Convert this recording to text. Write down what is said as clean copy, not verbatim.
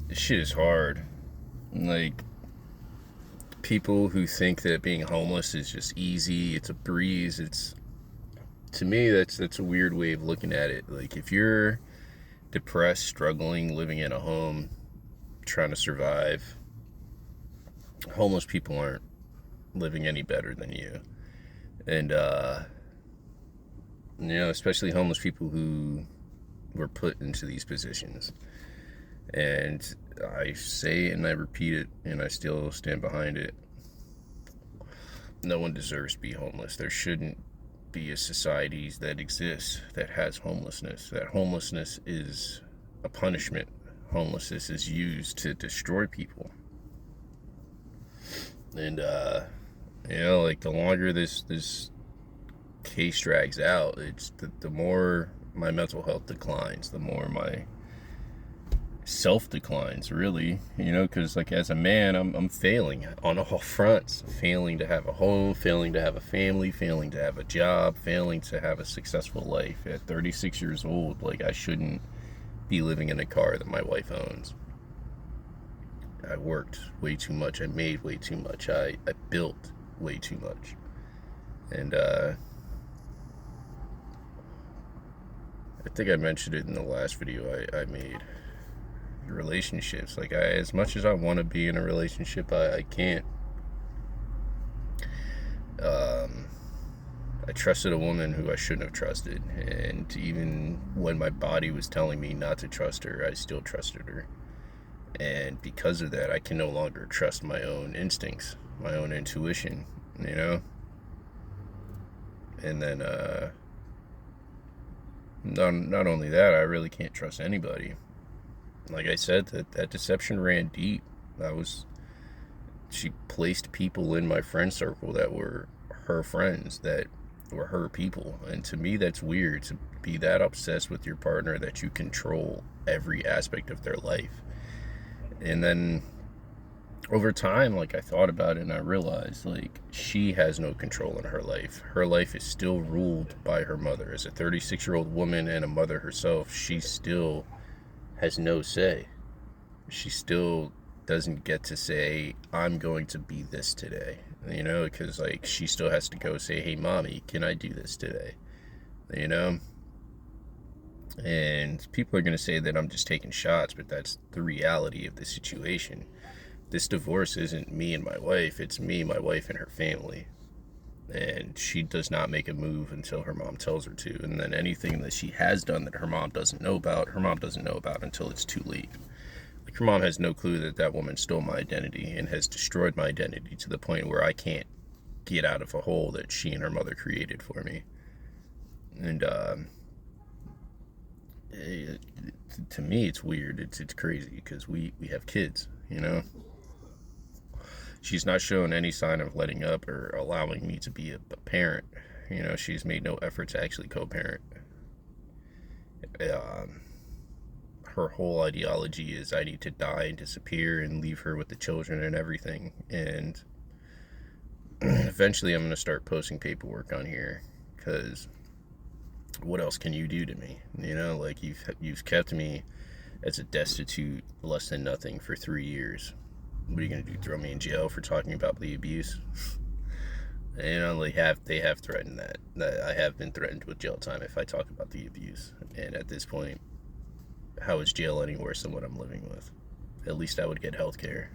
this shit is hard. Like, people who think that being homeless is just easy, it's a breeze, it's, to me, that's a weird way of looking at it. Like, if you're depressed, struggling, living in a home, trying to survive, homeless people aren't living any better than you. And especially homeless people who were put into these positions. And I say it and I repeat it and I still stand behind it. No one deserves to be homeless. There shouldn't be a society that exists that has homelessness. That homelessness is a punishment. Homelessness is used to destroy people. And like, the longer this case drags out, it's the more my mental health declines, the more my self declines, really. Because, like, as a man, I'm failing on all fronts. Failing to have a home, failing to have a family, failing to have a job, failing to have a successful life. At 36 years old, like, I shouldn't be living in a car that my wife owns. I worked way too much. I made way too much. I built way too much. And I think I mentioned it in the last video I made. Relationships. Like, as much as I want to be in a relationship, I can't. I trusted a woman who I shouldn't have trusted. And even when my body was telling me not to trust her, I still trusted her. And because of that, I can no longer trust my own instincts, my own intuition, you know? And then, not only that, I really can't trust anybody. Like I said, that deception ran deep. She placed people in my friend circle that were her friends, that were her people. And to me, that's weird, to be that obsessed with your partner that you control every aspect of their life. And then over time, like, I thought about it and I realized, like, she has no control in her life. Her life is still ruled by her mother. As a 36-year-old woman and a mother herself, she still has no say. She still doesn't get to say, I'm going to be this today, because, like, she still has to go say, hey, mommy, can I do this today? you know and people are going to say that I'm just taking shots, but that's the reality of the situation. This divorce isn't me and my wife, it's me, my wife, and her family. And she does not make a move until her mom tells her to. And then anything that she has done that her mom doesn't know about until it's too late. Like, her mom has no clue that that woman stole my identity and has destroyed my identity to the point where I can't get out of a hole that she and her mother created for me. And to me, it's weird. It's crazy because we have kids. She's not shown any sign of letting up or allowing me to be a parent. She's made no effort to actually co-parent. Her whole ideology is I need to die and disappear and leave her with the children and everything. And eventually I'm going to start posting paperwork on here, because what else can you do to me? Like, you've kept me as a destitute less than nothing for 3 years. What are you gonna do? Throw me in jail for talking about the abuse? They have threatened that I have been threatened with jail time if I talk about the abuse. And at this point, how is jail any worse than what I'm living with? At least I would get health care.